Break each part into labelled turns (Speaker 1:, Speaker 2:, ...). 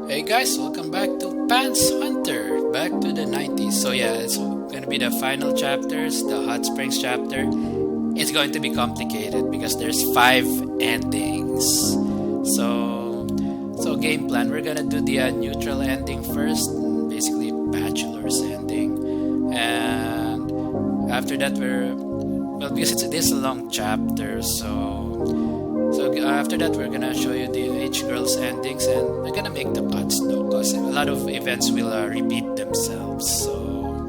Speaker 1: Hey guys, welcome back to Pants Hunter, back to the 90s. So yeah, it's gonna be the final chapters, the Hot Springs chapter. It's going to be complicated because there's 5 endings. So game plan, we're gonna do the neutral ending first, basically bachelor's ending, and after that because this is a long chapter, so after that, we're gonna show you the each girl's endings, and we're gonna make the cuts though, because a lot of events will repeat themselves. So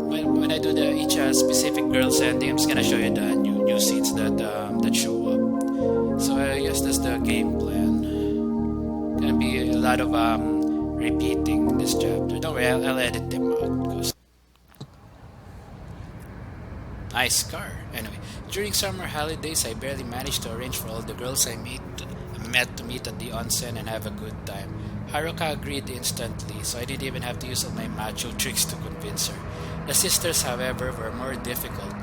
Speaker 1: when I do the each specific girl's ending, I'm just gonna show you the new scenes that show up. So I guess that's the game plan. Gonna be a lot of repeating in this chapter. Don't worry, I'll edit them out. Nice car. Anyway, during summer holidays, I barely managed to arrange for all the girls I met to meet at the onsen and have a good time. Haruka agreed instantly, so I didn't even have to use all my macho tricks to convince her. The sisters, however, were more difficult.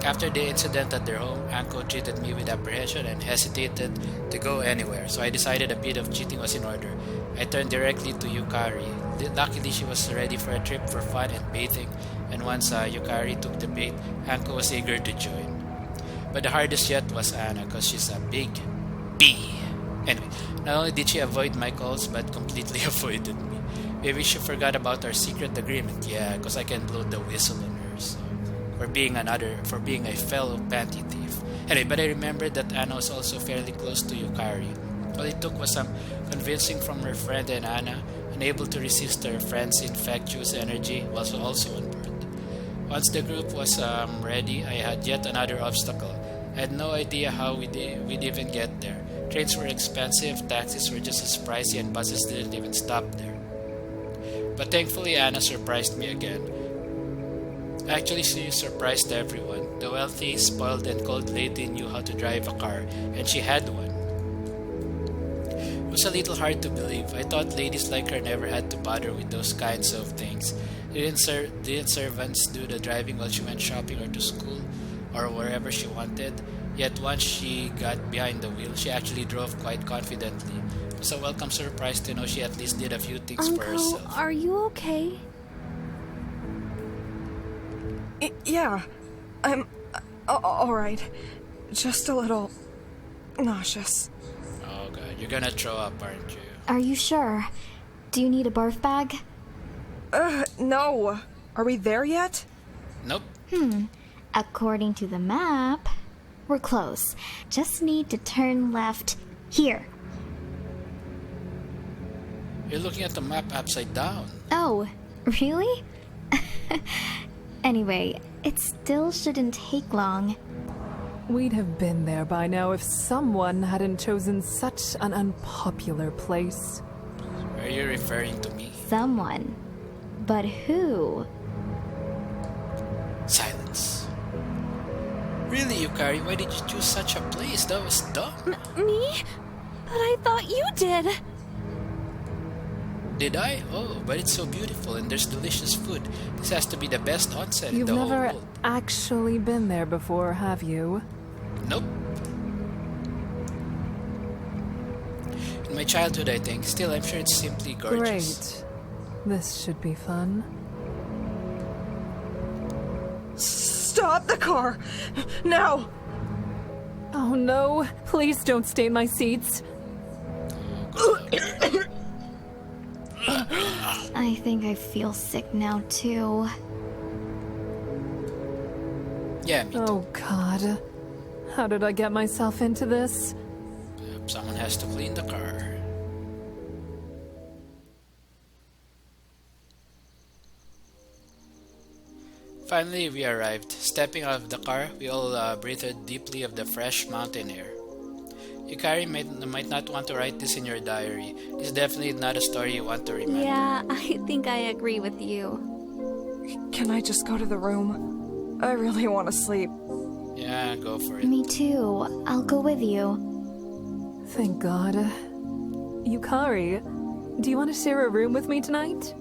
Speaker 1: After the incident at their home, Anko treated me with apprehension and hesitated to go anywhere, so I decided a bit of cheating was in order. I turned directly to Yukari. Luckily, she was ready for a trip for fun and bathing, and once Yukari took the bait, Anko was eager to join. But the hardest yet was Anna, because she's a big bee. Anyway, not only did she avoid my calls, but completely avoided me. Maybe she forgot about our secret agreement. Yeah, because I can blow the whistle on her, so for being a fellow panty thief. Anyway, but I remembered that Anna was also fairly close to Yukari. All it took was some convincing from her friend, and Anna, unable to resist her friend's infectious energy, was also on board. Once the group was ready, I had yet another obstacle. I had no idea how we'd even get there. Trains were expensive, taxis were just as pricey, and buses didn't even stop there. But thankfully, Anna surprised me again. Actually, she surprised everyone. The wealthy, spoiled, and cold lady knew how to drive a car, and she had one. It was a little hard to believe. I thought ladies like her never had to bother with those kinds of things. Didn't servants do the driving while she went shopping or to school or wherever she wanted? Yet once she got behind the wheel, she actually drove quite confidently. It was a welcome surprise to know she at least did a few things for herself.
Speaker 2: Uncle, are you okay?
Speaker 3: Yeah, I'm alright. Just a little nauseous.
Speaker 1: Oh god, you're gonna throw up, aren't you?
Speaker 2: Are you sure? Do you need a barf bag?
Speaker 3: No. Are we there yet?
Speaker 1: Nope.
Speaker 2: According to the map, we're close. Just need to turn left here.
Speaker 1: You're looking at the map upside down.
Speaker 2: Oh, really? Anyway, it still shouldn't take long.
Speaker 4: We'd have been there by now if someone hadn't chosen such an unpopular place.
Speaker 1: Are you referring to me?
Speaker 2: Someone. But who?
Speaker 1: Silence. Really, Yukari, why did you choose such a place? That was dumb.
Speaker 2: Me? But I thought you did.
Speaker 1: Did I? Oh, but it's so beautiful and there's delicious food. This has to be the best onsen in
Speaker 4: You've
Speaker 1: the whole
Speaker 4: never
Speaker 1: world.
Speaker 4: actually been there before, have you?
Speaker 1: Nope. In my childhood, I think. Still, I'm sure it's simply gorgeous.
Speaker 4: Great. This should be fun.
Speaker 3: Stop the car! Now!
Speaker 4: Oh no, please don't stain my seats.
Speaker 2: I think I feel sick now, too.
Speaker 1: Yeah, me too.
Speaker 4: Oh god. How did I get myself into this?
Speaker 1: Someone has to clean the car. Finally, we arrived. Stepping out of the car, we all breathed deeply of the fresh mountain air. Yukari might not want to write this in your diary. It's definitely not a story you want to remember.
Speaker 2: Yeah, I think I agree with you.
Speaker 3: Can I just go to the room? I really want to sleep.
Speaker 1: Yeah, go for it.
Speaker 2: Me too. I'll go with you.
Speaker 4: Thank god. Yukari, do you want to share a room with me tonight?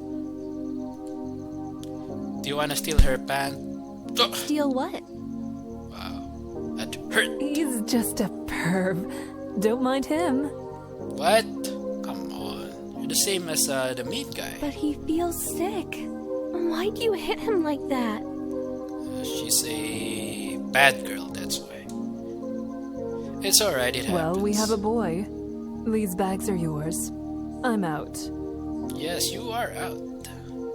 Speaker 1: Do you want to steal her pants? Oh,
Speaker 2: Steal what?
Speaker 1: wow, that hurt.
Speaker 4: He's just a perv. Don't mind him.
Speaker 1: What? Come You're the same as the meat guy.
Speaker 5: But he feels sick. Why'd you hit him like that?
Speaker 1: She's a bad girl, that's why. It's alright, it happens.
Speaker 4: Well, we have a boy. These bags are yours. I'm out.
Speaker 1: Yes, you are out.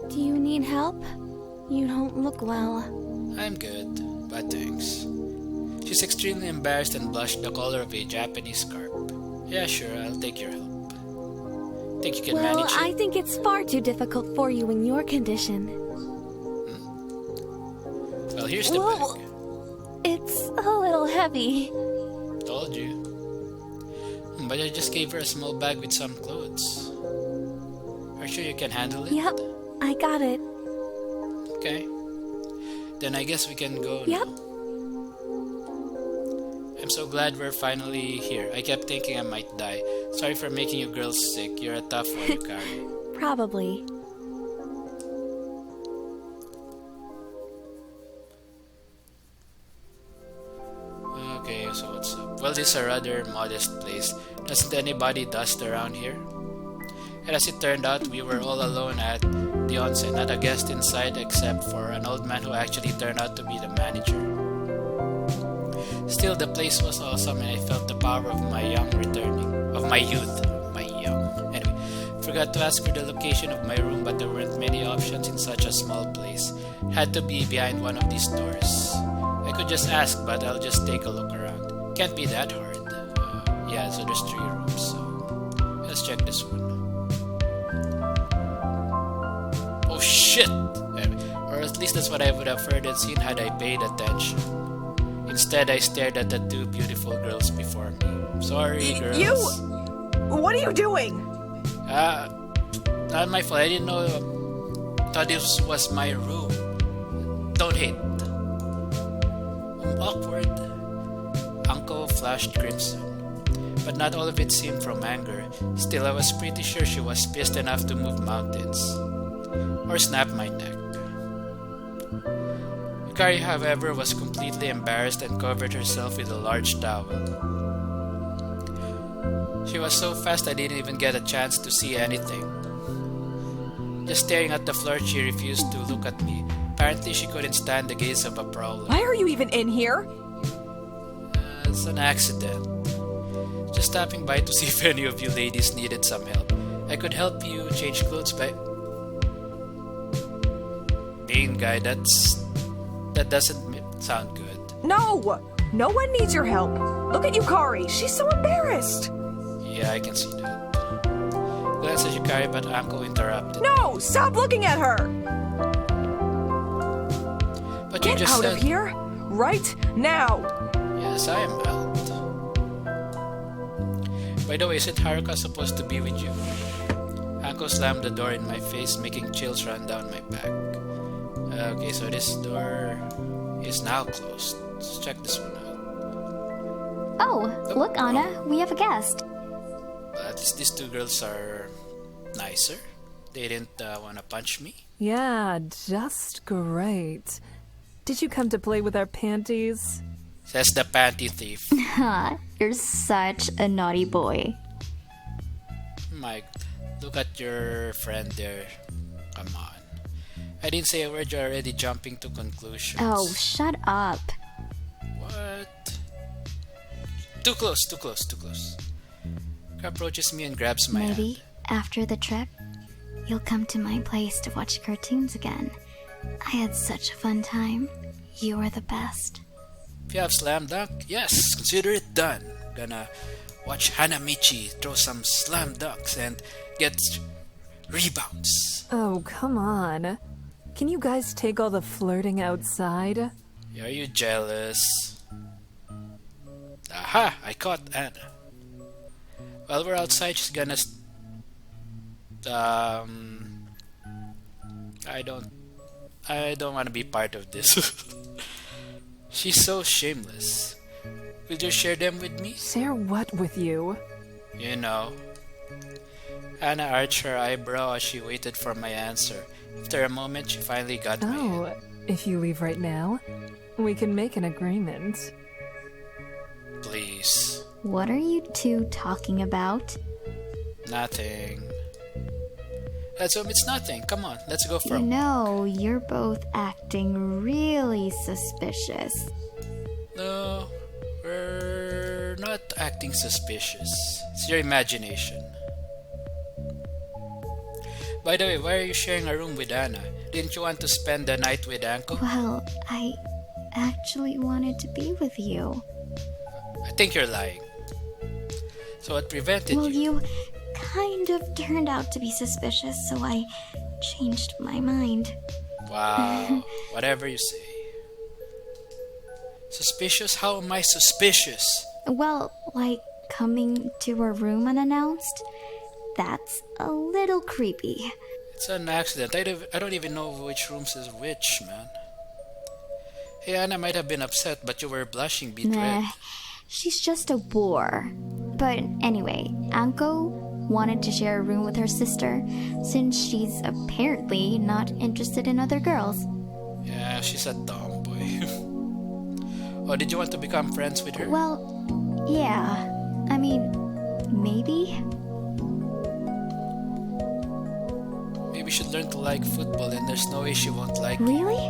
Speaker 5: Do you need help? You don't look well.
Speaker 1: I'm good, but thanks. She's extremely embarrassed and blushed the color of a Japanese scarf. Yeah, sure, I'll take your help. Think you can
Speaker 5: Well,
Speaker 1: manage it?
Speaker 5: I think it's far too difficult for you in your condition.
Speaker 1: Well, here's the
Speaker 5: Whoa.
Speaker 1: bag.
Speaker 5: It's a little heavy.
Speaker 1: Told you. But I just gave her a small bag with some clothes. Are you sure you can handle it?
Speaker 5: Yep, I got it.
Speaker 1: Okay. Then I guess we can go
Speaker 5: Yep.
Speaker 1: now. I'm so glad we're finally here. I kept thinking I might die. Sorry for making you girls sick. You're a tough one, Yukari.
Speaker 5: Probably.
Speaker 1: Okay, so what's up? Well, this is a rather modest place. Doesn't anybody dust around here? And as it turned out, we were all alone at the onsen, not a guest inside except for an old man who actually turned out to be the manager. Still, the place was awesome and I felt the power of my youth. Anyway, forgot to ask for the location of my room, but there weren't many options in such a small place. Had to be behind one of these doors. I could just ask, but I'll just take a look around. Can't be that hard. Yeah, so there's 3 rooms, so let's check this one. Oh shit! Or at least that's what I would have heard and seen had I paid attention. Instead, I stared at the 2 beautiful girls before me. Sorry, girls.
Speaker 3: You! What are you doing?
Speaker 1: Not my fault. I didn't know. Thought this was my room. Don't hate. Awkward. Uncle flashed crimson. But not all of it seemed from anger. Still, I was pretty sure she was pissed enough to move mountains. Or snap my neck. Yukari, however, was completely embarrassed and covered herself with a large towel. She was so fast I didn't even get a chance to see anything. Just staring at the floor, she refused to look at me. Apparently, she couldn't stand the gaze of a prowler.
Speaker 3: Why are you even in here?
Speaker 1: It's an accident. Just stopping by to see if any of you ladies needed some help. I could help you change clothes by... Being guy, that doesn't sound good.
Speaker 3: No! No one needs your help. Look at Yukari. She's so embarrassed.
Speaker 1: Yeah, I can see that. Glanced at Yukari, but Anko interrupted.
Speaker 3: No! Stop looking at her!
Speaker 1: But you
Speaker 3: Get
Speaker 1: just
Speaker 3: out
Speaker 1: said...
Speaker 3: of here! Right now!
Speaker 1: Yes, I am out. By the way, isn't Haruka supposed to be with you? Anko slammed the door in my face, making chills run down my back. Okay, so this door is now closed. Let's check this one out.
Speaker 2: Oh, look, Anna, we have a guest.
Speaker 1: At least these 2 girls are nicer. They didn't want to punch me.
Speaker 4: Yeah, just great. Did you come to play with our panties?
Speaker 1: Says the panty thief.
Speaker 2: Ha, you're such a naughty boy.
Speaker 1: Mike, look at your friend there. Come on. I didn't say a word, you're already jumping to conclusions.
Speaker 2: Oh, shut up.
Speaker 1: What? Too close. He approaches me and grabs my hand.
Speaker 2: Maybe after the trip, you'll come to my place to watch cartoons again. I had such a fun time. You were the best.
Speaker 1: If you have slam dunk, yes, consider it done. Gonna watch Hanamichi throw some slam dunks and get rebounds.
Speaker 4: Oh, come on. Can you guys take all the flirting outside?
Speaker 1: Are you jealous? Aha! I caught Anna. While we're outside, she's gonna... I don't want to be part of this. She's so shameless. Will you share them with me?
Speaker 4: Share what with you?
Speaker 1: You know. Anna arched her eyebrow as she waited for my answer. After a moment, she finally got my
Speaker 4: Oh,
Speaker 1: hand.
Speaker 4: if you leave right now, we can make an agreement.
Speaker 1: Please.
Speaker 2: What are you 2 talking about?
Speaker 1: Nothing. Let's assume it's nothing. Come on, let's go for
Speaker 2: You
Speaker 1: a
Speaker 2: know, you're both acting really suspicious.
Speaker 1: No, we're not acting suspicious. It's your imagination. By the way, why are you sharing a room with Anna? Didn't you want to spend the night with Anko?
Speaker 2: Well, I actually wanted to be with you.
Speaker 1: I think you're lying. So what prevented
Speaker 2: Well,
Speaker 1: you?
Speaker 2: you kind of turned out to be suspicious, so I changed my mind.
Speaker 1: Wow, whatever you say. Suspicious? How am I suspicious?
Speaker 2: Well, like coming to a room unannounced? That's a little creepy.
Speaker 1: It's an accident. I don't even know which rooms is which, man. Hey, Anna might have been upset, but you were blushing beet red.
Speaker 2: Nah, she's just a bore. But anyway, Anko wanted to share a room with her sister, since she's apparently not interested in other girls.
Speaker 1: Yeah, she's a tomboy. Oh, did you want to become friends with her?
Speaker 2: Well, yeah. I mean, maybe?
Speaker 1: Maybe you should learn to like football and there's no way she won't like you.
Speaker 2: Really?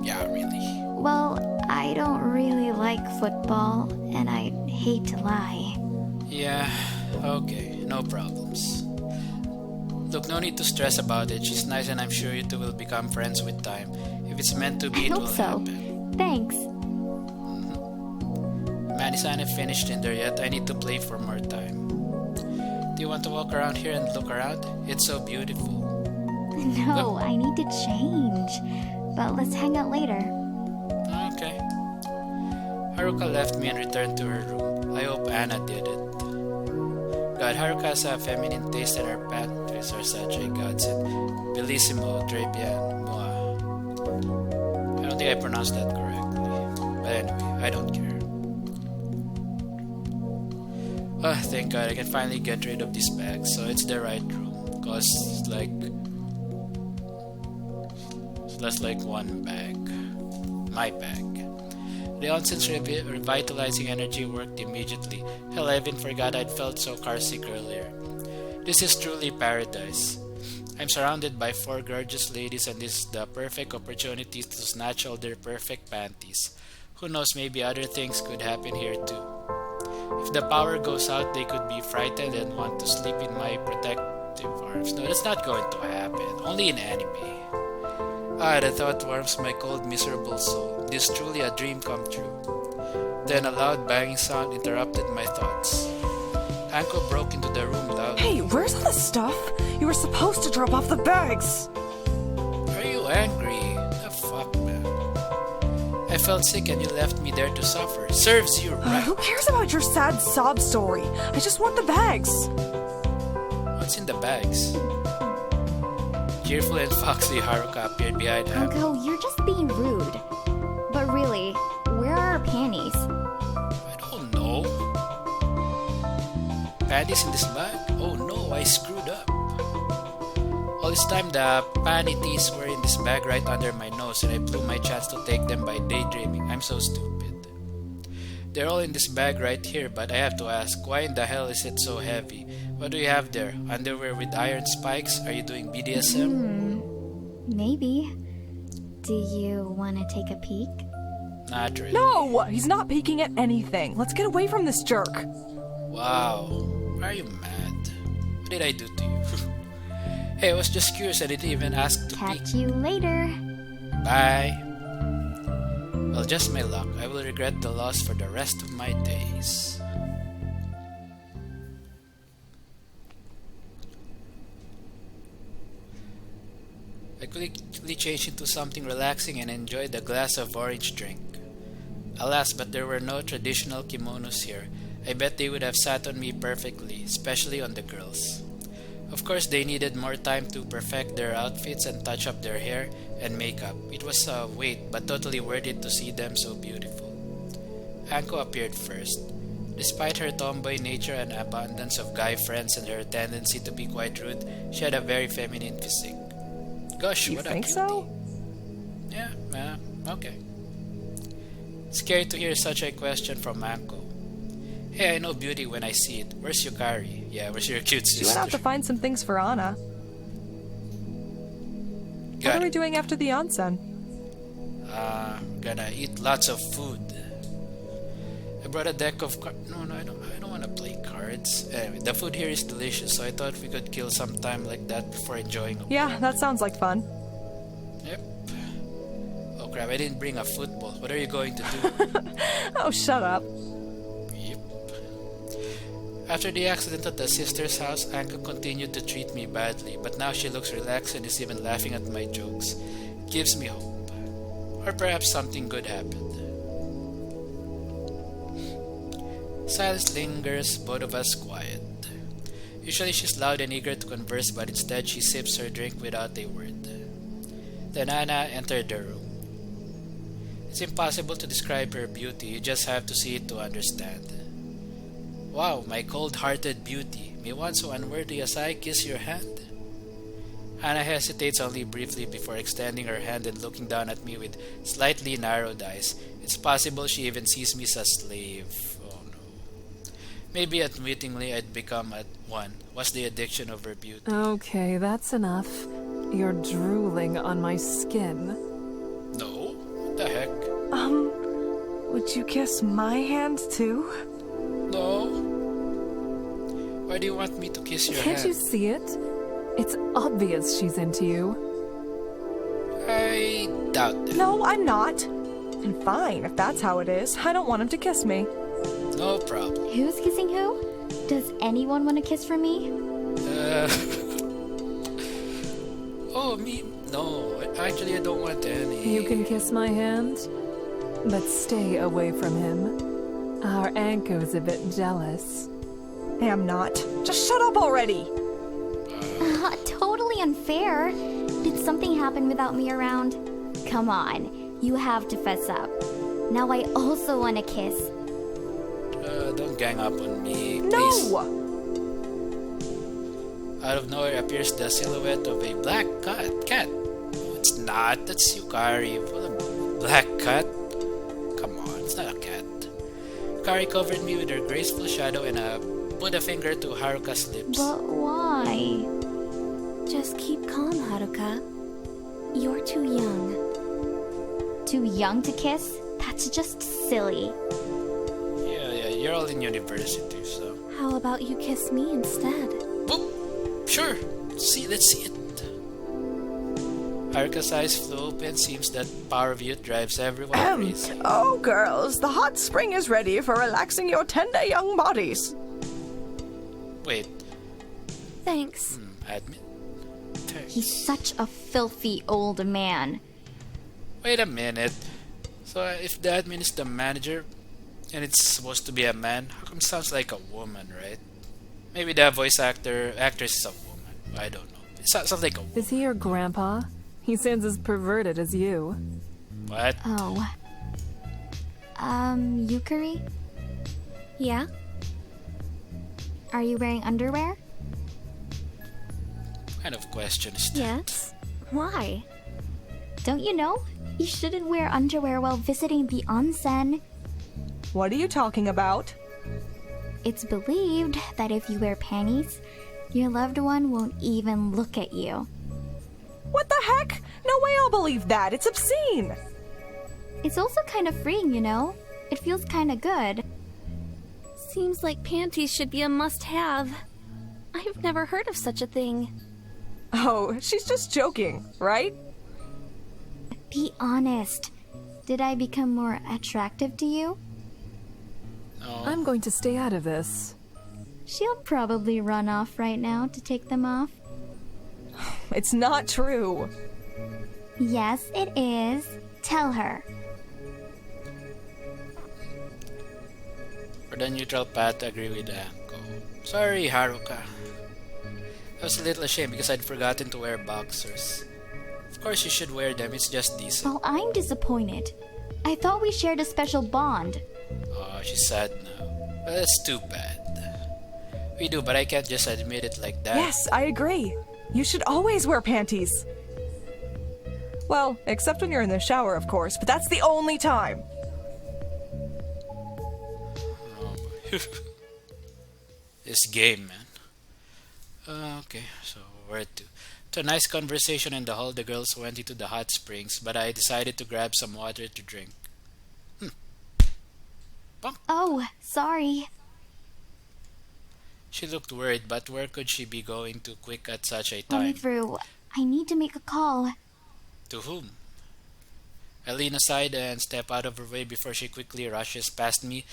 Speaker 1: Yeah, really.
Speaker 2: Well, I don't really like football, and I hate to lie.
Speaker 1: Yeah, okay, no problems. Look, no need to stress about it. She's nice and I'm sure you two will become friends with time. If it's meant to be,
Speaker 2: I
Speaker 1: it
Speaker 2: hope
Speaker 1: will
Speaker 2: so.
Speaker 1: happen.
Speaker 2: Thanks.
Speaker 1: Man, is Anna finished in there yet? I need to play for more time. Do you want to walk around here and look around? It's so beautiful.
Speaker 2: No, I need to change. But let's hang out later.
Speaker 1: Okay. Haruka left me and returned to her room. I hope Anna did it. God, Haruka has a feminine taste and her panties are such a godsend. Bellissimo, très bien, moi. I don't think I pronounced that correctly. But anyway, I don't care. Oh, thank God, I can finally get rid of this bag. So it's the right room. Cause that's like one bag. My bag. The onsen's revitalizing energy worked immediately. Hell, I even forgot I'd felt so carsick earlier. This is truly paradise. I'm surrounded by 4 gorgeous ladies and this is the perfect opportunity to snatch all their perfect panties. Who knows, maybe other things could happen here too. If the power goes out, they could be frightened and want to sleep in my protective arms. No, that's not going to happen. Only in anime. Ah, the thought warms my cold, miserable soul. This is truly a dream come true. Then a loud banging sound interrupted my thoughts. Anko broke into the room loudly.
Speaker 3: Hey, where's all the stuff? You were supposed to drop off the bags.
Speaker 1: Are you angry? The fuck, man. I felt sick and you left me there to suffer. Serves you right.
Speaker 3: Who cares about your sad sob story? I just want the bags.
Speaker 1: What's in the bags? Cheerful and foxy Haruka appeared behind Anko.
Speaker 2: Anko, you're just being rude. But really, where are our panties?
Speaker 1: I don't know. Panties in this bag? Oh no, I screwed up. All this time the panties were in this bag right under my nose and I blew my chance to take them by daydreaming. I'm so stupid. They're all in this bag right here, but I have to ask, why in the hell is it so heavy? What do you have there? Underwear with iron spikes? Are you doing BDSM?
Speaker 2: Maybe. Do you want to take a peek?
Speaker 1: Not really.
Speaker 3: No, he's not peeking at anything. Let's get away from this jerk.
Speaker 1: Wow. Are you mad? What did I do to you? Hey, I was just curious. I didn't even ask to peek.
Speaker 2: Catch you later.
Speaker 1: Bye. Well, just my luck. I will regret the loss for the rest of my days. I quickly changed into something relaxing and enjoyed a glass of orange drink. Alas, but there were no traditional kimonos here. I bet they would have sat on me perfectly, especially on the girls. Of course, they needed more time to perfect their outfits and touch up their hair and makeup. It was a wait, but totally worth it to see them so beautiful. Anko appeared first. Despite her tomboy nature and abundance of guy friends and her tendency to be quite rude, she had a very feminine physique. Gosh,
Speaker 3: You
Speaker 1: what a
Speaker 3: think
Speaker 1: cutie.
Speaker 3: so?
Speaker 1: Yeah, okay. Scary to hear such a question from Anko. Hey, I know beauty when I see it. Where's Yukari? Yeah, where's your cute
Speaker 3: She went out
Speaker 1: sister?
Speaker 3: to find some things for Anna. What
Speaker 1: Got
Speaker 3: are we
Speaker 1: it.
Speaker 3: doing after the onsen?
Speaker 1: Gonna eat lots of food. I brought a deck of cards. No, I don't want to play cards. Anyway, the food here is delicious, so I thought we could kill some time like that before enjoying a
Speaker 3: Yeah, that sounds like fun.
Speaker 1: Yep. Oh crap, I didn't bring a football. What are you going to do?
Speaker 3: Oh, shut up.
Speaker 1: Yep. After the accident at the sister's house, Anka continued to treat me badly, but now she looks relaxed and is even laughing at my jokes. It gives me hope. Or perhaps something good happened. Silence lingers, both of us quiet. Usually she's loud and eager to converse, but instead she sips her drink without a word. Then Anna entered the room. It's impossible to describe her beauty, you just have to see it to understand. Wow, my cold-hearted beauty, may one so unworthy as I kiss your hand? Anna hesitates only briefly before extending her hand and looking down at me with slightly narrowed eyes. It's possible she even sees me as a slave. Oh no. Maybe unwittingly I'd become at one. Was the addiction of her beauty?
Speaker 4: Okay, that's enough. You're drooling on my skin.
Speaker 1: No? What the heck?
Speaker 3: Would you kiss my hand too?
Speaker 1: No? Why do you want me to kiss your
Speaker 4: Can't you
Speaker 1: hand?
Speaker 4: see it? It's obvious she's into you.
Speaker 1: I doubt that.
Speaker 3: No, I'm not. And fine, if that's how it is. I don't want him to kiss me.
Speaker 1: No problem.
Speaker 2: Who's kissing who? Does anyone want a kiss from me?
Speaker 1: Oh, me? No, actually I don't want any.
Speaker 4: You can kiss my hand, but stay away from him. Our Anko's a bit jealous.
Speaker 3: Hey, I'm not. Just shut up already!
Speaker 2: Totally unfair. Did something happen without me around? Come on, you have to fess up. Now I also want a kiss.
Speaker 1: Don't gang up on me, please.
Speaker 3: No!
Speaker 1: Out of nowhere appears the silhouette of a black cat. No, it's not. That's Yukari. What a black cat? Come on, it's not a cat. Yukari covered me with her graceful shadow and put a finger to Haruka's lips.
Speaker 2: But why?
Speaker 5: Just keep calm, Haruka. You're too young.
Speaker 2: Too young to kiss? That's just silly.
Speaker 1: Yeah, you're all in university, so.
Speaker 5: How about you kiss me instead?
Speaker 1: Boop! Sure. Let's see it. Haruka's eyes flew open. Seems that power of youth drives everyone crazy.
Speaker 3: Oh, girls, the hot spring is ready for relaxing your tender young bodies.
Speaker 1: Wait,
Speaker 5: Thanks.
Speaker 1: admin?
Speaker 2: He's such a filthy old man.
Speaker 1: Wait a minute. So if the admin is the manager, and it's supposed to be a man, how come it sounds like a woman, right? Maybe the actress is a woman. I don't know. It sounds like a woman.
Speaker 4: Is he your grandpa? He sounds as perverted as you.
Speaker 1: What?
Speaker 2: Oh. Yukari?
Speaker 5: Yeah?
Speaker 2: Are you wearing underwear?
Speaker 1: What kind of question is that?
Speaker 5: Yes? Why?
Speaker 2: Don't you know? You shouldn't wear underwear while visiting the onsen.
Speaker 3: What are you talking about?
Speaker 2: It's believed that if you wear panties, your loved one won't even look at you.
Speaker 3: What the heck? No way I'll believe that. It's obscene.
Speaker 2: It's also kind of freeing, you know? It feels kind of good.
Speaker 5: Seems like panties should be a must-have. I've never heard of such a thing.
Speaker 3: Oh, she's just joking, right?
Speaker 2: Be honest. Did I become more attractive to you?
Speaker 1: No.
Speaker 4: I'm going to stay out of this.
Speaker 2: She'll probably run off right now to take them off.
Speaker 3: It's not true.
Speaker 2: Yes, it is. Tell her.
Speaker 1: For the neutral path, agree with Anko. Sorry, Haruka. I was a little ashamed because I'd forgotten to wear boxers. Of course you should wear them, it's just decent.
Speaker 2: Well, I'm disappointed. I thought we shared a special bond.
Speaker 1: Oh, she's sad now. Well, that's too bad. We do, but I can't just admit it like that.
Speaker 3: Yes, I agree. You should always wear panties. Well, except when you're in the shower, of course, but that's the only time.
Speaker 1: Oh, This game, man. Okay, so where to? To a nice conversation in the hall, the girls went into the hot springs, but I decided to grab some water to drink. Bump.
Speaker 2: Oh, sorry.
Speaker 1: She looked worried, but where could she be going too quick at such a
Speaker 2: Only
Speaker 1: time?
Speaker 2: through. I need to make a call.
Speaker 1: To whom? I lean aside and step out of her way before she quickly rushes past me,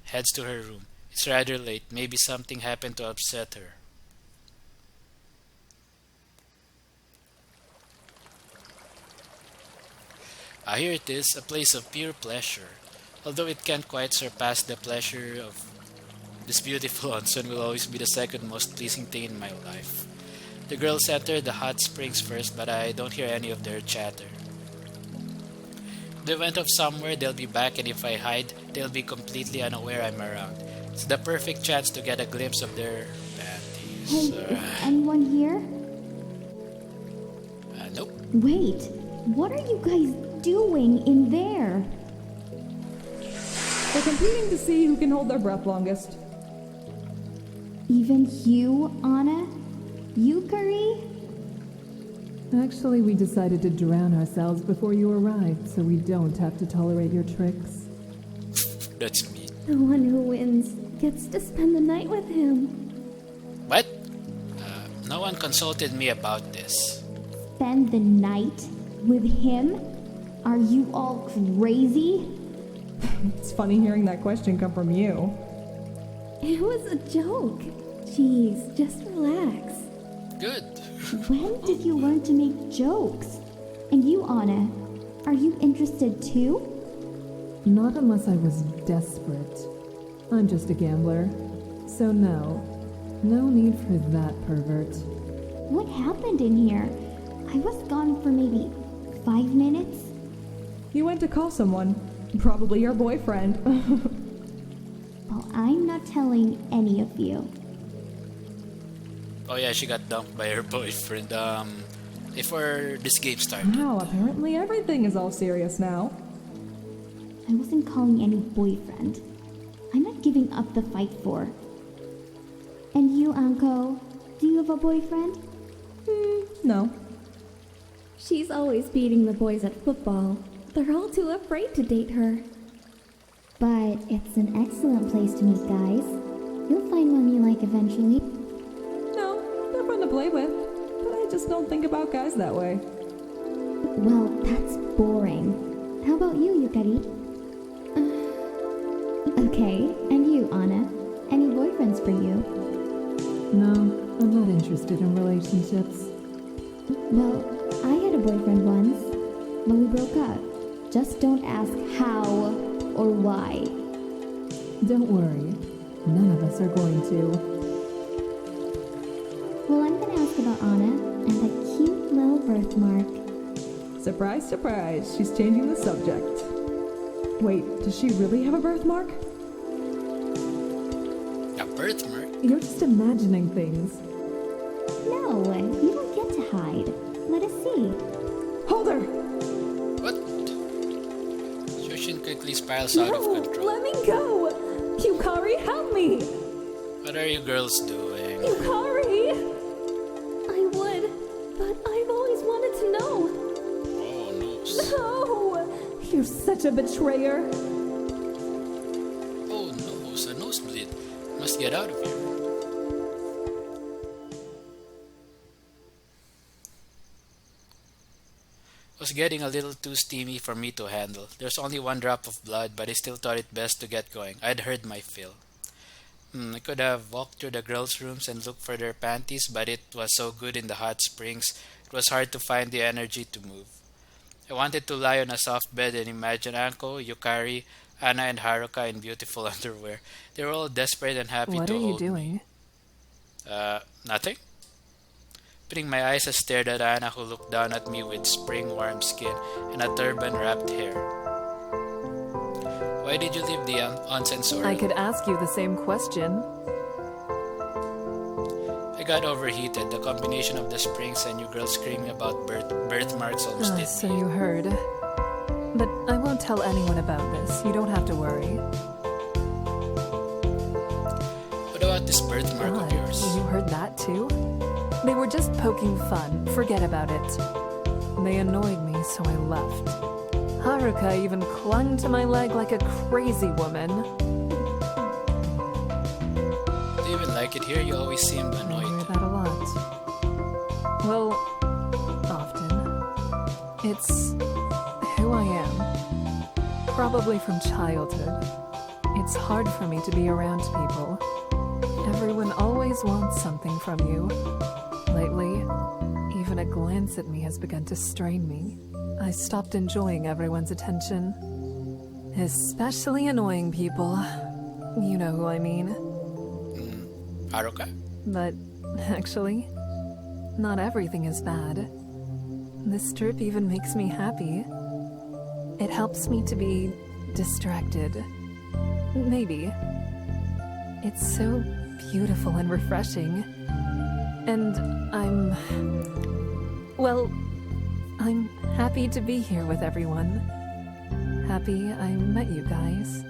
Speaker 1: heads to her room. It's rather late. Maybe something happened to upset her. Ah, here it is, a place of pure pleasure. Although it can't quite surpass the pleasure of this beautiful onsen, will always be the second most pleasing thing in my life. The girls enter the hot springs first, but I don't hear any of their chatter. They went off somewhere, they'll be back, and if I hide, they'll be completely unaware I'm around. It's the perfect chance to get a glimpse of their panties.
Speaker 2: Hey, is anyone here?
Speaker 1: Nope.
Speaker 2: Wait, what are you guys doing in there?
Speaker 3: We're competing to see who can hold their breath longest.
Speaker 2: Even you, Anna? You, Curry?
Speaker 4: Actually, we decided to drown ourselves before you arrived, so we don't have to tolerate your tricks.
Speaker 1: That's me.
Speaker 5: The one who wins gets to spend the night with him.
Speaker 1: What? No one consulted me about this.
Speaker 2: Spend the night with him? Are you all crazy?
Speaker 3: It's funny hearing that question come from you.
Speaker 5: It was a joke. Jeez, just relax.
Speaker 1: Good.
Speaker 2: When did you learn to make jokes? And you, Anna, are you interested too?
Speaker 4: Not unless I was desperate. I'm just a gambler. So no. No need for that pervert.
Speaker 2: What happened in here? I was gone for maybe 5 minutes.
Speaker 3: You went to call someone. Probably your boyfriend.
Speaker 2: Well, I'm not telling any of you.
Speaker 1: Oh yeah, she got dumped by her boyfriend. Before this game started.
Speaker 3: Wow, apparently everything is all serious now.
Speaker 2: I wasn't calling any boyfriend. I'm not giving up the fight for. And you, Anko, do you have a boyfriend?
Speaker 3: No.
Speaker 5: She's always beating the boys at football. They're all too afraid to date her.
Speaker 2: But it's an excellent place to meet guys. You'll find one you like eventually.
Speaker 3: No, they're fun to play with. But I just don't think about guys that way.
Speaker 2: Well, that's boring. How about you, Yukari? Okay, and you, Anna? Any boyfriends for you?
Speaker 4: No, I'm not interested in relationships.
Speaker 2: Well, I had a boyfriend once, but we broke up. Just don't ask how or why.
Speaker 4: Don't worry. None of us are going to.
Speaker 2: Well, I'm gonna ask about Anna and that cute little birthmark.
Speaker 3: Surprise, surprise, she's changing the subject. Wait, does she really have a birthmark?
Speaker 1: A birthmark?
Speaker 4: You're just imagining things.
Speaker 2: No, you don't get to hide. Let us see.
Speaker 3: Hold her!
Speaker 1: What? Shushin quickly spirals out of control.
Speaker 3: Let me go! Yukari, help me!
Speaker 1: What are you girls doing?
Speaker 3: Yukari!
Speaker 5: I would, but I've always wanted to know.
Speaker 1: Oh no.
Speaker 3: No! You're such a betrayer.
Speaker 1: Oh no, it's a nosebleed. Must get out of here. It was getting a little too steamy for me to handle. There's only one drop of blood, but I still thought it best to get going. I'd heard my fill. I could have walked through the girls' rooms and looked for their panties, but it was so good in the hot springs, it was hard to find the energy to move. I wanted to lie on a soft bed and imagine Anko, Yukari, Anna, and Haruka in beautiful underwear. They were all desperate and happy
Speaker 4: What
Speaker 1: to
Speaker 4: are you
Speaker 1: hold me.
Speaker 4: doing?
Speaker 1: Nothing. Opening my eyes, I stared at Anna, who looked down at me with spring-warm skin and a turban-wrapped hair. Why did you leave the onsen so early?
Speaker 4: I could ask you the same question.
Speaker 1: I got overheated. The combination of the springs and you girls screaming about birthmarks almost did
Speaker 4: So
Speaker 1: me.
Speaker 4: you heard. But I won't tell anyone about this. You don't have to worry.
Speaker 1: What about about this birthmark of
Speaker 4: God,
Speaker 1: yours?
Speaker 4: you heard that too? They were just poking fun. Forget about it. They annoyed me, so I left. Haruka even clung to my leg like a crazy woman.
Speaker 1: Do you even like it here? You always seem
Speaker 4: I hear
Speaker 1: annoyed.
Speaker 4: that a lot. Well, often. It's who I am. Probably from childhood. It's hard for me to be around people. Everyone always wants something from you. Lately, even a glance at me has begun to strain me. I stopped enjoying everyone's attention. Especially annoying people. You know who I mean.
Speaker 1: Haruka?
Speaker 4: But actually, not everything is bad. This trip even makes me happy. It helps me to be distracted. Maybe. It's so beautiful and refreshing. And I'm happy to be here with everyone. Happy I met you guys.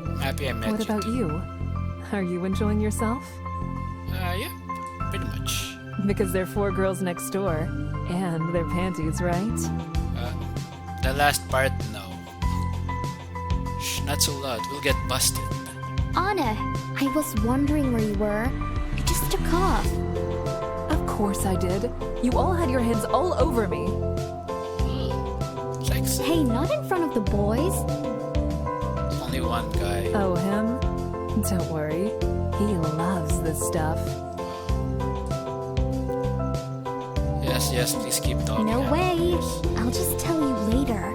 Speaker 1: I'm happy I met
Speaker 4: What
Speaker 1: you.
Speaker 4: about you? Are you enjoying yourself?
Speaker 1: Yeah, pretty much.
Speaker 4: Because they're 4 girls next door. And their panties, right?
Speaker 1: The last part, no. Shh, not so loud. We'll get busted.
Speaker 2: Anna, I was wondering where you were. I just took off.
Speaker 4: Of course I did. You all had your hands all over me.
Speaker 1: Sexy.
Speaker 2: Hey, not in front of the boys.
Speaker 1: Only one guy.
Speaker 4: Oh, him? Don't worry. He loves this stuff.
Speaker 1: Yes, please keep talking.
Speaker 2: No way. I'll just tell you later.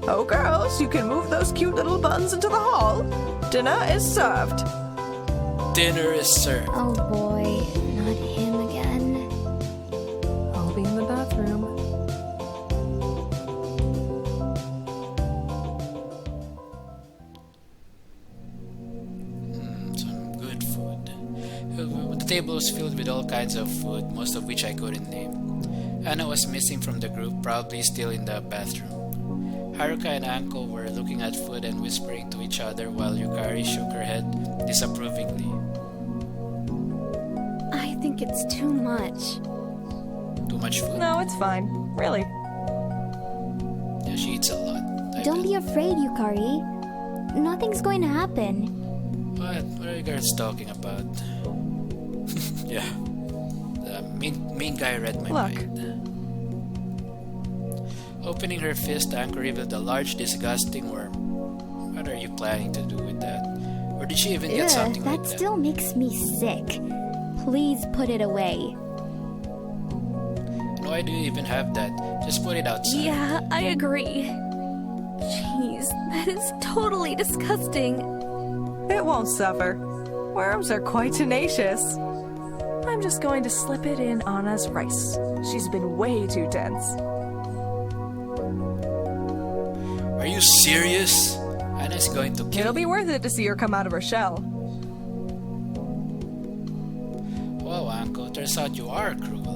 Speaker 3: Oh, girls, you can move those cute little buns into the hall. Dinner is served.
Speaker 1: Dinner is served.
Speaker 2: Oh boy, not him again.
Speaker 4: I'll be in the bathroom.
Speaker 1: Some good food. The table was filled with all kinds of food, most of which I couldn't name. Anna was missing from the group, probably still in the bathroom. Haruka and Anko were looking at food and whispering to each other while Yukari shook her head disapprovingly.
Speaker 5: I think it's too much.
Speaker 1: Too much food?
Speaker 3: No, it's fine. Really.
Speaker 1: Yeah, she eats a lot.
Speaker 2: Don't be afraid, Yukari. Nothing's going to happen.
Speaker 1: What are you guys talking about? Yeah. The main guy read my
Speaker 3: Look.
Speaker 1: mind. Opening her fist, Anko revealed a large, disgusting worm. What are you planning to do with that? Or did she even get
Speaker 2: Ugh,
Speaker 1: something
Speaker 2: that
Speaker 1: like that?
Speaker 2: still makes me sick. Please put it away.
Speaker 1: Why do you even have that? Just put it outside.
Speaker 5: Yeah, I agree. Jeez, that is totally disgusting.
Speaker 3: It won't suffer. Worms are quite tenacious. I'm just going to slip it in Anna's rice. She's been way too tense.
Speaker 1: Are you serious? Anna's going to kill
Speaker 3: It'll be worth it to see her come out of her shell.
Speaker 1: Whoa, Anko, turns out you are cruel.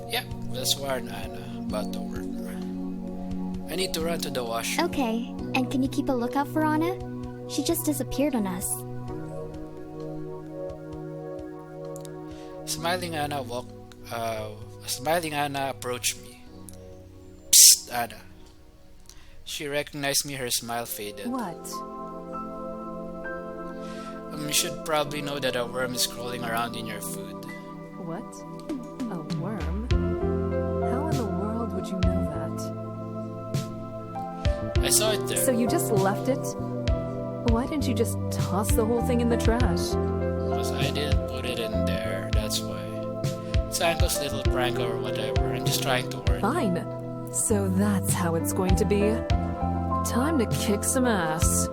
Speaker 1: Yeah, let's warn Anna about the worm. I need to run to the washroom.
Speaker 2: Okay, and can you keep a lookout for Anna? She just disappeared on us.
Speaker 1: Smiling Anna approached me. Psst, Anna. She recognized me, her smile faded.
Speaker 4: What?
Speaker 1: You should probably know that a worm is crawling around in your food.
Speaker 4: What? A worm? How in the world would you know that?
Speaker 1: I saw it there.
Speaker 4: So you just left it? Why didn't you just toss the whole thing in the trash?
Speaker 1: Because I didn't put it in there, that's why. It's Anko's little prank or whatever. I'm just trying to warn you.
Speaker 4: Fine. So that's how it's going to be. Time to kick some ass.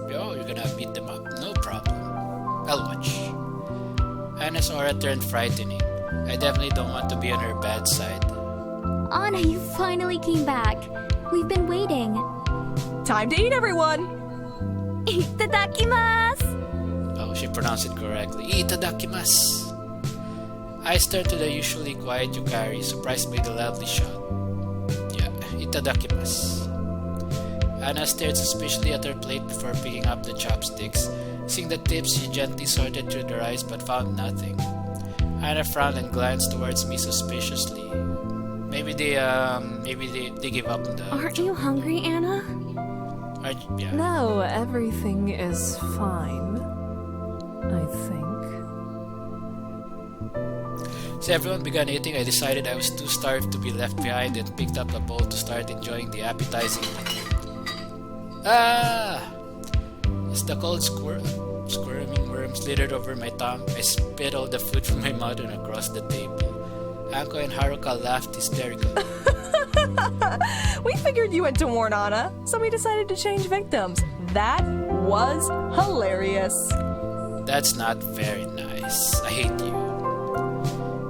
Speaker 1: Yo, you're gonna beat them up. No problem. I'll watch. Anna's aura turned frightening. I definitely don't want to be on her bad side.
Speaker 2: Anna, you finally came back. We've been waiting.
Speaker 3: Time to eat, everyone!
Speaker 5: Itadakimasu!
Speaker 1: Oh, she pronounced it correctly. Itadakimasu! Eyes turned to the usually quiet Yukari, surprised by the lovely shot. Yeah, itadakimasu. Anna stared suspiciously at her plate before picking up the chopsticks. Seeing the tips, she gently sorted through the rice but found nothing. Anna frowned and glanced towards me suspiciously. Maybe they gave up on the.
Speaker 5: Aren't you hungry, Anna?
Speaker 1: Yeah.
Speaker 4: No, everything is fine. I think.
Speaker 1: As everyone began eating, I decided I was too starved to be left behind and picked up a bowl to start enjoying the appetizing meal. Ah! As the cold squirming worms littered over my tongue, I spit all the food from my mouth and across the table. Anko and Haruka laughed hysterically.
Speaker 3: We figured you went to warn Anna, so we decided to change victims. That was hilarious.
Speaker 1: That's not very nice. I hate you.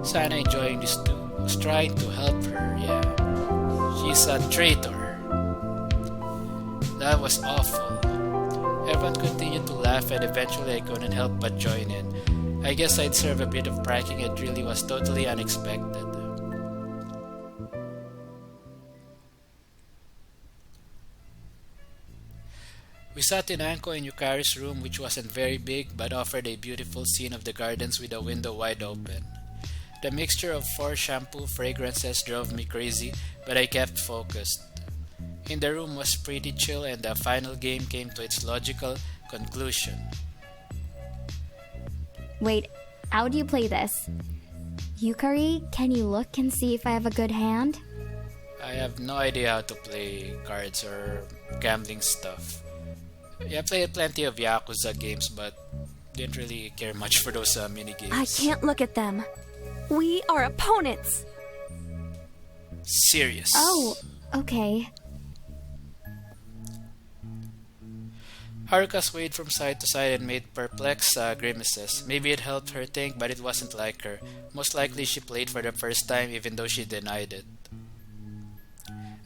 Speaker 1: Sana, enjoying this too, was trying to help her. Yeah, she's a traitor. That was awful. Everyone continued to laugh and eventually I couldn't help but join in. I guess I'd serve a bit of pranking. It really was totally unexpected. We sat in Anko and Yukari's room, which wasn't very big but offered a beautiful scene of the gardens with a window wide open. The mixture of 4 shampoo fragrances drove me crazy, but I kept focused. In the room was pretty chill and the final game came to its logical conclusion.
Speaker 2: Wait, how do you play this? Yukari, can you look and see if I have a good hand?
Speaker 1: I have no idea how to play cards or gambling stuff. Yeah, I played plenty of Yakuza games, but didn't really care much for those mini games.
Speaker 5: I can't look at them. We are opponents.
Speaker 1: Serious.
Speaker 2: Oh, okay.
Speaker 1: Haruka swayed from side to side and made perplexed grimaces. Maybe it helped her think, but it wasn't like her. Most likely she played for the first time even though she denied it.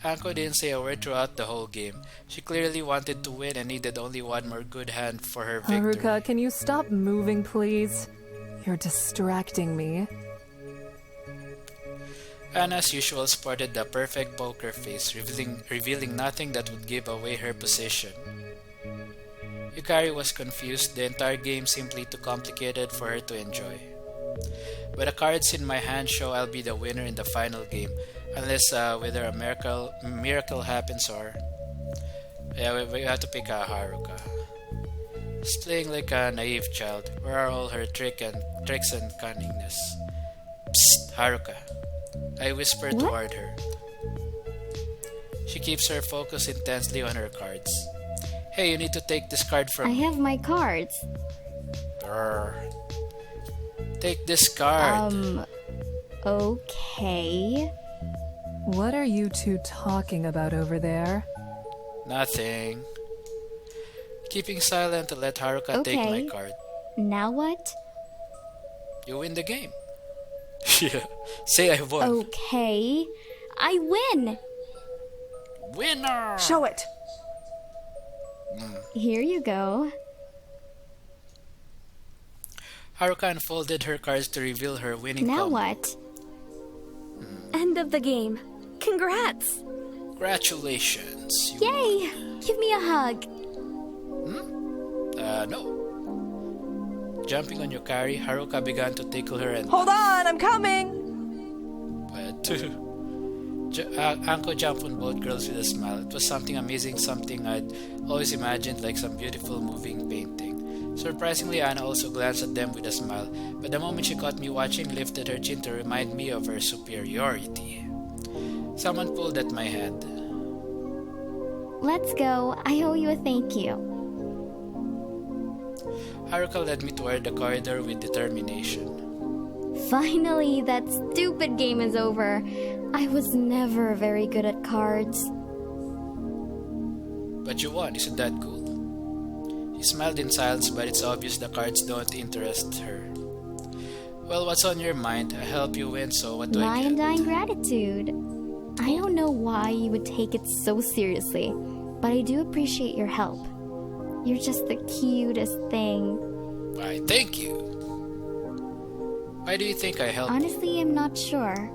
Speaker 1: Anko didn't say a word throughout the whole game. She clearly wanted to win and needed only one more good hand for her victory.
Speaker 4: Haruka, can you stop moving, please? You're distracting me.
Speaker 1: Anna, as usual, sported the perfect poker face, revealing nothing that would give away her position. Yukari was confused. The entire game simply too complicated for her to enjoy. But the cards in my hand show I'll be the winner in the final game, unless whether a miracle happens or... Yeah, we have to pick Haruka. She's playing like a naive child. Where are all her tricks and cunningness? Psst, Haruka. I whispered
Speaker 2: What?
Speaker 1: toward her. She keeps her focus intensely on her cards. Hey, you need to take this card from
Speaker 2: I
Speaker 1: me.
Speaker 2: have my cards.
Speaker 1: Brr. Take this card.
Speaker 2: Okay.
Speaker 4: What are you two talking about over there?
Speaker 1: Nothing. Keeping silent to let Haruka take my
Speaker 2: Okay.
Speaker 1: card.
Speaker 2: Now what?
Speaker 1: You win the game. Yeah. Say I won.
Speaker 2: Okay. I win!
Speaker 1: Winner!
Speaker 3: Show it.
Speaker 2: Here you go.
Speaker 1: Haruka unfolded her cards to reveal her winning
Speaker 2: Now
Speaker 1: combo.
Speaker 2: what?
Speaker 5: End of the game. Congrats!
Speaker 1: Congratulations.
Speaker 2: Yay! Give me a hug.
Speaker 1: No. Jumping on Yukari, Haruka began to tickle her and
Speaker 3: Hold on, I'm coming.
Speaker 1: but Anko jumped on both girls with a smile. It was something amazing, something I'd always imagined, like some beautiful moving painting. Surprisingly, Anna also glanced at them with a smile, but the moment she caught me watching, lifted her chin to remind me of her superiority. Someone pulled at my hand.
Speaker 2: Let's go. I owe you a thank you.
Speaker 1: Haruka led me toward the corridor with determination.
Speaker 2: Finally, that stupid game is over. I was never very good at cards.
Speaker 1: But you won, isn't that cool? She smiled in silence, but it's obvious the cards don't interest her. Well, what's on your mind? I help you win, so what do
Speaker 2: My
Speaker 1: I get?
Speaker 2: undying gratitude. I don't know why you would take it so seriously, but I do appreciate your help. You're just the cutest thing.
Speaker 1: Why, thank you. Why do you think I helped you?
Speaker 2: Honestly, I'm not sure.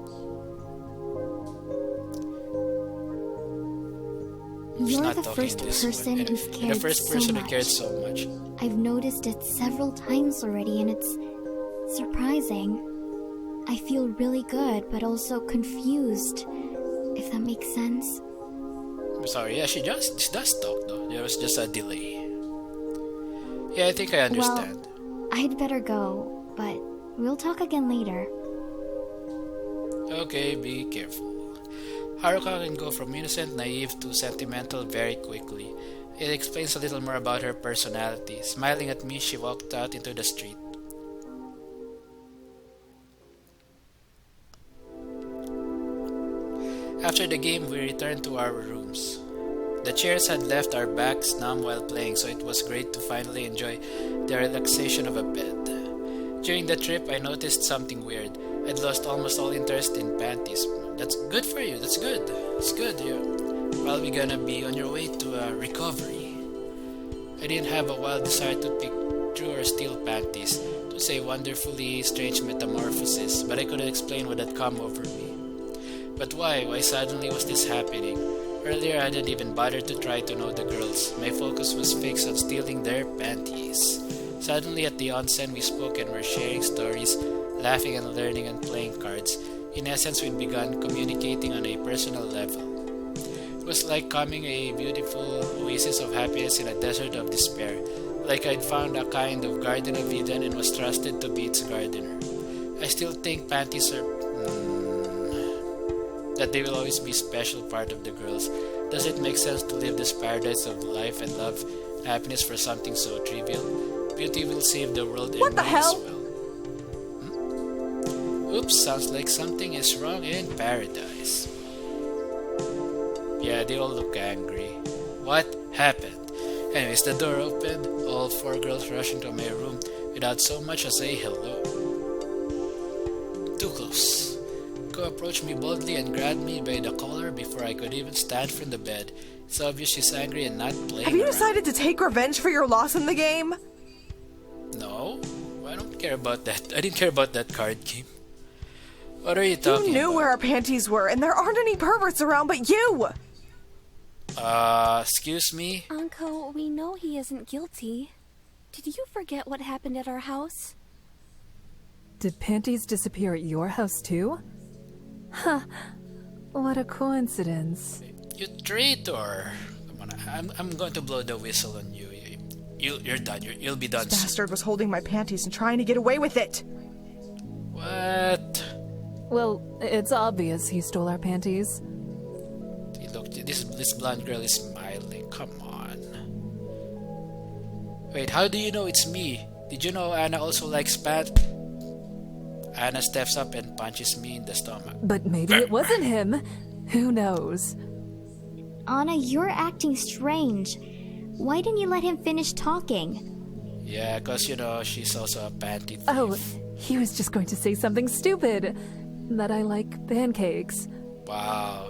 Speaker 1: She's
Speaker 2: You're
Speaker 1: not
Speaker 2: the
Speaker 1: talking
Speaker 2: first
Speaker 1: this
Speaker 2: person
Speaker 1: way.
Speaker 2: who's
Speaker 1: And
Speaker 2: cared
Speaker 1: the first
Speaker 2: so
Speaker 1: person who
Speaker 2: much.
Speaker 1: cared so much.
Speaker 2: I've noticed it several times already, and it's surprising. I feel really good, but also confused, if that makes sense.
Speaker 1: I'm sorry, yeah, she does talk though. There was just a delay. Yeah, I think I understand.
Speaker 2: Well, I'd better go, but we'll talk again later.
Speaker 1: Okay, be careful. Haruka can go from innocent, naive to sentimental very quickly. It explains a little more about her personality. Smiling at me, she walked out into the street. After the game, we returned to our rooms. The chairs had left our backs numb while playing, so it was great to finally enjoy the relaxation of a bed. During the trip, I noticed something weird. I'd lost almost all interest in panties. That's good for you. That's good. It's good. You're probably gonna be on your way to a recovery. I didn't have a wild desire to pick true or steal panties. To say wonderfully strange metamorphosis, but I couldn't explain what had come over me. But why? Why suddenly was this happening? Earlier, I didn't even bother to try to know the girls. My focus was fixed on stealing their panties. Suddenly, at the onsen, we spoke and were sharing stories, laughing and learning and playing cards. In essence, we'd begun communicating on a personal level. It was like coming a beautiful oasis of happiness in a desert of despair. Like I'd found a kind of Garden of Eden and was trusted to be its gardener. I still think panties are... that they will always be a special part of the girls. Does it make sense to live this paradise of life and love and happiness for something so trivial? Beauty will save the world
Speaker 3: What
Speaker 1: and
Speaker 3: the
Speaker 1: we
Speaker 3: hell?
Speaker 1: as well. Oops, sounds like something is wrong in paradise. Yeah, they all look angry. What happened? Anyways, the door opened. All four girls rushed into my room without so much as a hello. Too close. Ko approached me boldly and grabbed me by the collar before I could even stand from the bed. It's obvious she's angry and not playing
Speaker 3: Have you
Speaker 1: around.
Speaker 3: decided to take revenge for your loss in the game?
Speaker 1: No, I don't care about that. I didn't care about that card game. What are you talking
Speaker 3: You knew
Speaker 1: about?
Speaker 3: where our panties were, and there aren't any perverts around but you!
Speaker 1: Excuse me?
Speaker 5: Uncle, we know he isn't guilty. Did you forget what happened at our house?
Speaker 4: Did panties disappear at your house too? Huh. What a coincidence.
Speaker 1: You traitor! Come on, I'm going to blow the whistle on you. You're done. You'll be done soon.
Speaker 3: Bastard was holding my panties and trying to get away with it!
Speaker 1: What?
Speaker 4: Well, it's obvious he stole our panties.
Speaker 1: Hey, look, this blonde girl is smiling. Come on. Wait, how do you know it's me? Did you know Anna also likes pant? Anna steps up and punches me in the stomach.
Speaker 4: But maybe it wasn't him. Who knows?
Speaker 2: Anna, you're acting strange. Why didn't you let him finish talking?
Speaker 1: Yeah, cause she's also a panty thief.
Speaker 4: Oh, he was just going to say something stupid. That I like pancakes.
Speaker 1: Wow.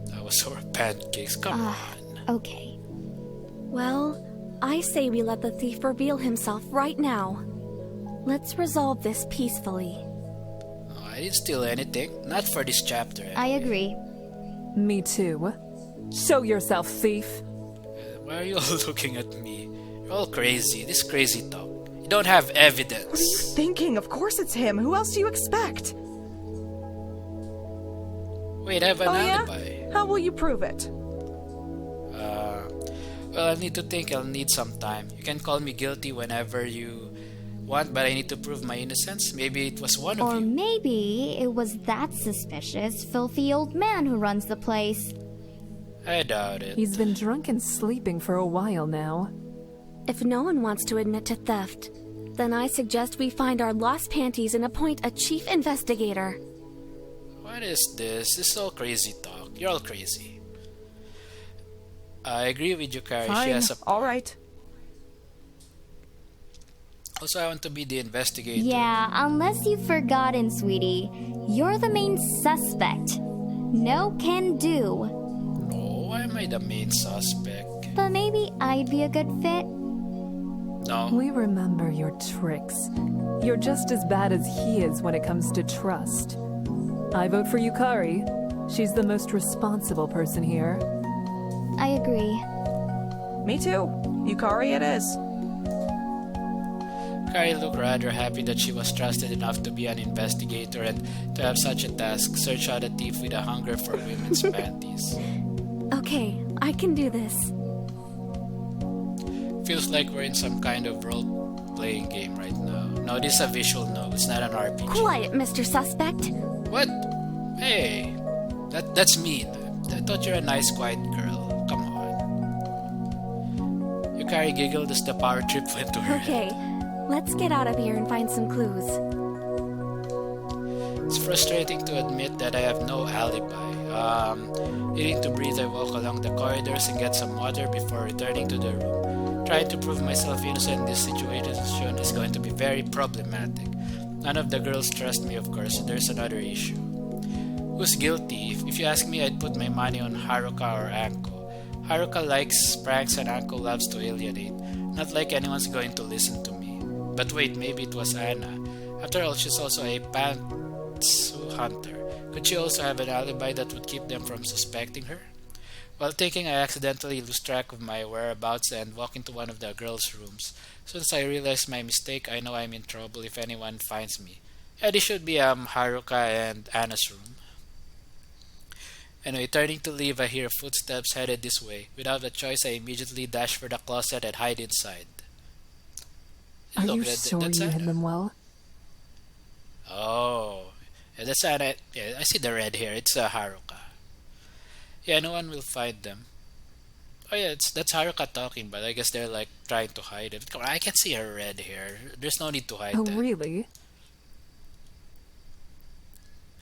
Speaker 1: That was for pancakes. Come on.
Speaker 2: Okay.
Speaker 5: Well, I say we let the thief reveal himself right now. Let's resolve this peacefully.
Speaker 1: Oh, I didn't steal anything. Not for this chapter.
Speaker 2: I agree.
Speaker 4: Me too. Show yourself, thief.
Speaker 1: Why are you all looking at me? You're all crazy. This crazy talk. You don't have evidence.
Speaker 3: What are you thinking? Of course it's him. Who else do you expect?
Speaker 1: Wait, I have an alibi.
Speaker 3: Yeah? How will you prove it?
Speaker 1: Well, I need to think. I'll need some time. You can call me guilty whenever you want, but I need to prove my innocence. Maybe it was one of
Speaker 2: Or
Speaker 1: you.
Speaker 2: maybe it was that suspicious, filthy old man who runs the place.
Speaker 1: I doubt it.
Speaker 4: He's been drunk and sleeping for a while now.
Speaker 5: If no one wants to admit to theft, then I suggest we find our lost panties and appoint a chief investigator.
Speaker 1: What is this? This is all crazy talk. You're all crazy. I agree with you, Carrie. She
Speaker 3: Fine.
Speaker 1: has a...
Speaker 3: Alright.
Speaker 1: Also, I want to be the investigator.
Speaker 2: Yeah, unless you've forgotten, sweetie. You're the main suspect. No can do.
Speaker 1: No, why am I the main suspect?
Speaker 2: But maybe I'd be a good fit.
Speaker 1: No.
Speaker 4: We remember your tricks. You're just as bad as he is when it comes to trust. I vote for Yukari. She's the most responsible person here.
Speaker 2: I agree.
Speaker 3: Me too. Yukari it is.
Speaker 1: Kari looked rather happy that she was trusted enough to be an investigator and to have such a task, search out a thief with a hunger for women's panties.
Speaker 5: Okay, I can do this.
Speaker 1: Feels like we're in some kind of role-playing game right now. No, this is a visual novel, it's not an RPG.
Speaker 5: Quiet, Mr. Suspect.
Speaker 1: What? Hey, that's mean. I thought you're a nice, quiet girl. Come on. Yukari giggled as the power trip went to her
Speaker 5: Okay,
Speaker 1: head.
Speaker 5: let's get out of here and find some clues.
Speaker 1: It's frustrating to admit that I have no alibi. Needing to breathe, I walk along the corridors and get some water before returning to the room. Trying to prove myself innocent in this situation is going to be very problematic. None of the girls trust me, of course, so there's another issue. Who's guilty? If you ask me, I'd put my money on Haruka or Anko. Haruka likes pranks and Anko loves to alienate. Not like anyone's going to listen to me. But wait, maybe it was Anna. After all, she's also a Pantsu hunter. Could she also have an alibi that would keep them from suspecting her? While thinking, I accidentally lose track of my whereabouts and walk into one of the girls' rooms. Since I realize my mistake, I know I'm in trouble if anyone finds me. Yeah, this should be Haruka and Anna's room. Anyway, turning to leave, I hear footsteps headed this way. Without a choice, I immediately dash for the closet and hide inside.
Speaker 4: Are
Speaker 1: Look,
Speaker 4: you sure
Speaker 1: that's
Speaker 4: you
Speaker 1: Anna.
Speaker 4: hid them well?
Speaker 1: Oh, yeah, that's Anna. Yeah, I see the red hair. It's Haruka. Yeah, no one will find them. Oh yeah, that's Haruka talking, but I guess they're like trying to hide it. Come on, I can see her red hair. There's no need to hide
Speaker 4: Oh,
Speaker 1: that.
Speaker 4: really?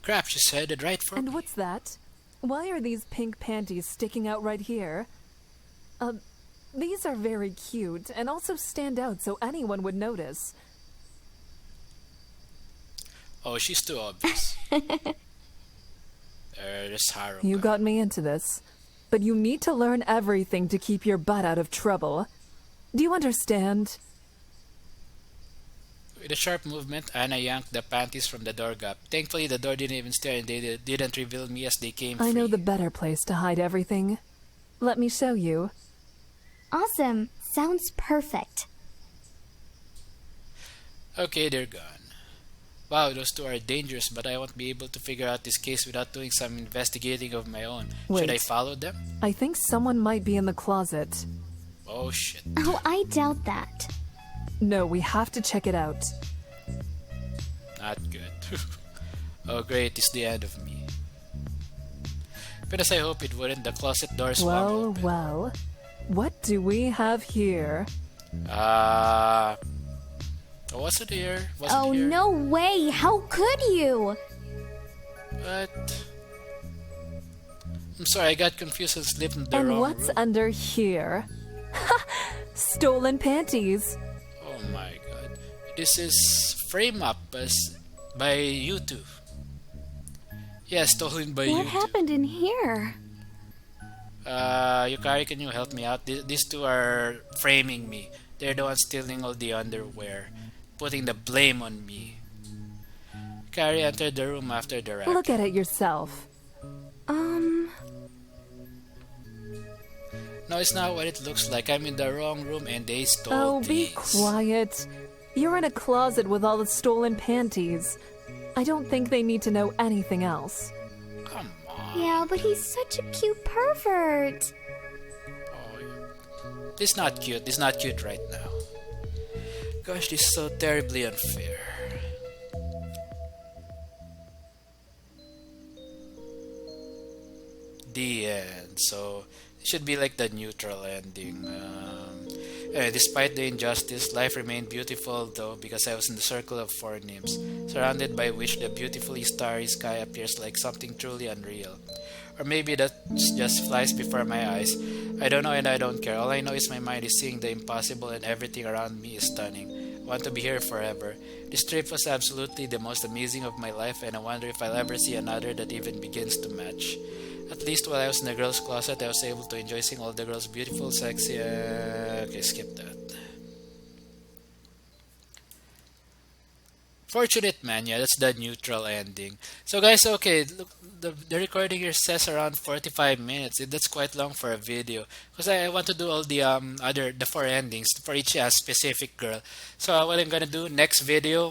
Speaker 1: Crap, she's headed right for
Speaker 4: And
Speaker 1: me.
Speaker 4: what's that? Why are these pink panties sticking out right here? These are very cute and also stand out so anyone would notice.
Speaker 1: Oh, she's too obvious. There's Haruka.
Speaker 4: You got me into this. But you need to learn everything to keep your butt out of trouble. Do you understand?
Speaker 1: With a sharp movement, Anna yanked the panties from the door gap. Thankfully, the door didn't even stare and they didn't reveal me as they came
Speaker 4: I know
Speaker 1: free.
Speaker 4: the better place to hide everything. Let me show you.
Speaker 2: Awesome. Sounds perfect.
Speaker 1: Okay, they're gone. Wow, those two are dangerous, but I won't be able to figure out this case without doing some investigating of my own. Should I
Speaker 4: Wait.
Speaker 1: follow them?
Speaker 4: I think someone might be in the closet.
Speaker 1: Oh shit.
Speaker 2: Oh, I doubt that.
Speaker 4: No, we have to check it out.
Speaker 1: Not good. Oh great, it's the end of me. But as I hope it wouldn't, the closet door swung
Speaker 4: Well,
Speaker 1: open.
Speaker 4: well. What do we have here?
Speaker 1: Wasn't here. Wasn't
Speaker 2: Oh,
Speaker 1: here.
Speaker 2: no way. How could you?
Speaker 1: But I'm sorry, I got confused and slipped in the
Speaker 4: And
Speaker 1: wrong
Speaker 4: what's
Speaker 1: room.
Speaker 4: under here? Stolen panties.
Speaker 1: Oh my god. This is Frame Up by YouTube. Yeah, stolen by
Speaker 5: What
Speaker 1: YouTube.
Speaker 5: happened in here?
Speaker 1: Yukari, can you help me out? These two are framing me. They're the ones stealing all the underwear, putting the blame on me. Yukari entered the room after the racket.
Speaker 4: Look at it yourself.
Speaker 1: No, it's not what it looks like. I'm in the wrong room and they stole
Speaker 4: Oh, be
Speaker 1: these.
Speaker 4: quiet. You're in a closet with all the stolen panties. I don't think they need to know anything else.
Speaker 1: Come on.
Speaker 2: Yeah, but he's such a cute pervert.
Speaker 1: Oh, yeah. This is not cute. This is not cute right now. Gosh, this is so terribly unfair. The end. So, it should be like the neutral ending. Despite the injustice, life remained beautiful though because I was in the circle of four nymphs, surrounded by which the beautifully starry sky appears like something truly unreal. Or maybe that just flies before my eyes. I don't know and I don't care. All I know is my mind is seeing the impossible and everything around me is stunning. I want to be here forever. This trip was absolutely the most amazing of my life and I wonder if I'll ever see another that even begins to match. At least while I was in the girls' closet, I was able to enjoy seeing all the girls' beautiful, sexy. Okay, skip that. Fortunate man, yeah, that's the neutral ending. So guys, okay, look, the recording here says around 45 minutes. That's quite long for a video because I want to do all the the four endings for each specific girl. So what I'm gonna do next video,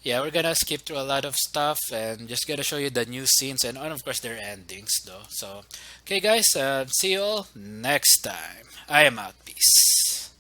Speaker 1: yeah, we're gonna skip through a lot of stuff and just gonna show you the new scenes and of course their endings though. So okay guys, see you all next time. I am out. Peace.